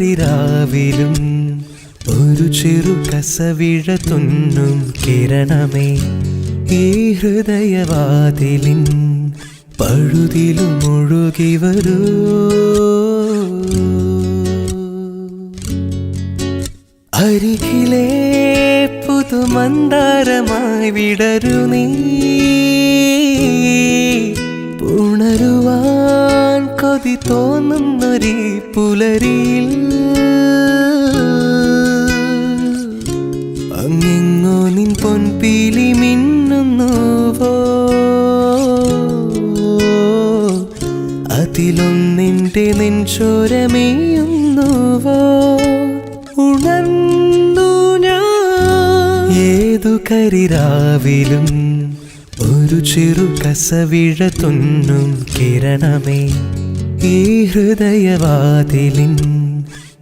കരിരാവിലും ഒരു ചെറു കസവിഴ തുന്നും കിരണമേ ഈ ഹൃദയവാതിലിൻ പഴുതിലും ഒഴുകി വരൂ. അരികിലെ പുതുമന്ദാരമായി വിടരു നീ, ഉണരുവാൻ കൊതി തോന്നുന്നൊരു പുലരിയിൽ അങ്ങിങ്ങോ നിൻ പൊൻപീലി മിന്നുന്നുവോ, അതിലൊന്നിൻ്റെ നെഞ്ചോരമേയുന്നുവോ. ഉണർന്നു ഞാൻ ഏതു കരിരാവിലും ഒരു ചെറു കസവിഴ തുന്നും കിരണമേ ഈ ഹൃദയവാതിലിൻ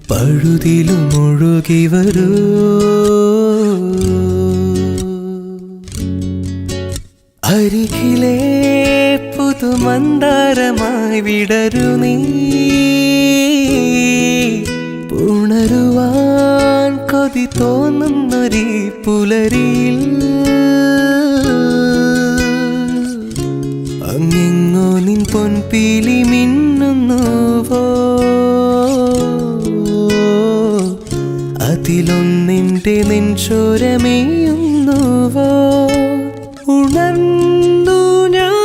പഴുതിലും ഒഴുകി വരൂ. അരികിലെ പുതുമന്ദാരമായി വിടരു നീ, ഉണരുവാൻ കൊതി തോന്നുന്നൊരു പുലരിയിൽ അങ്ങിങ്ങോ നിൻ പൊൻപീലി മിന്നുന്നുവോ, അതിലൊന്നിൻ്റെ നെഞ്ചോരമേയുന്നുവോ. ഉണർന്നു ഞാൻ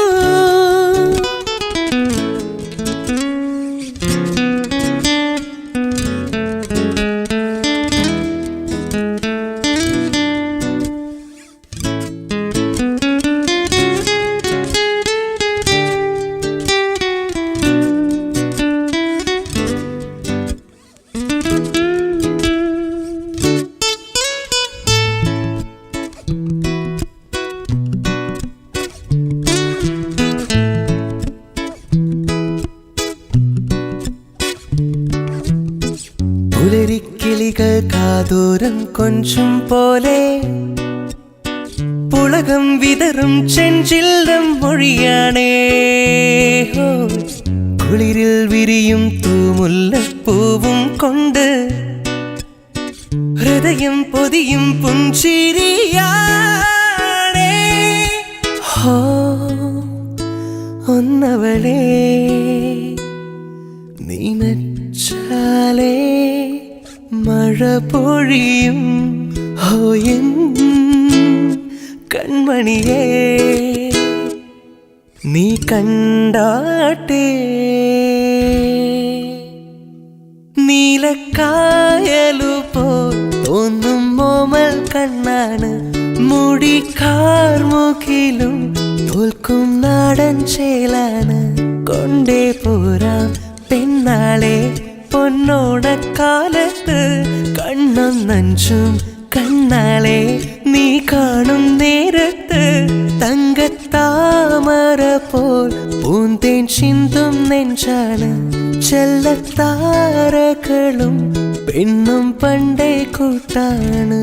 പുലരിക്കിളികൾ കാതോരം കൊഞ്ചും പോലെ പുളകം വിതറും ചെഞ്ചില്ലം മൊഴിയാണേ. കുളിരിൽ വിരിയും തൂമുല്ലപ്പൂവും കൊണ്ട് ഹൃദയം പൊതിയും പുഞ്ചിരിയാണേ. ഒന്നവളെ നീനച്ചാലേ മഴ പൊഴിയും ഹോയൻ കൺമണിയേ, നീ കണ്ടാട്ടെ നീലക്കായലുപോ തോന്നും മോമൽ കണ്ണാണ്, മുടിക്കാർമുകിലും തോൽക്കും നാടൻ ചേലാണ്. കൊണ്ടേ പോരാം പെണ്ണാളെ പൊന്നോണക്കാലത്ത് കണ്ണൊന്നഞ്ചും കണ്ണാളെ നീ കാണും നേരത്ത്. തങ്കത്താമര പോൽ പൂന്തേൻ ചിന്തും നെഞ്ചാണ്, ചെല്ലത്താരകളും പെണ്ണും പണ്ടേ കൂട്ടാണ്.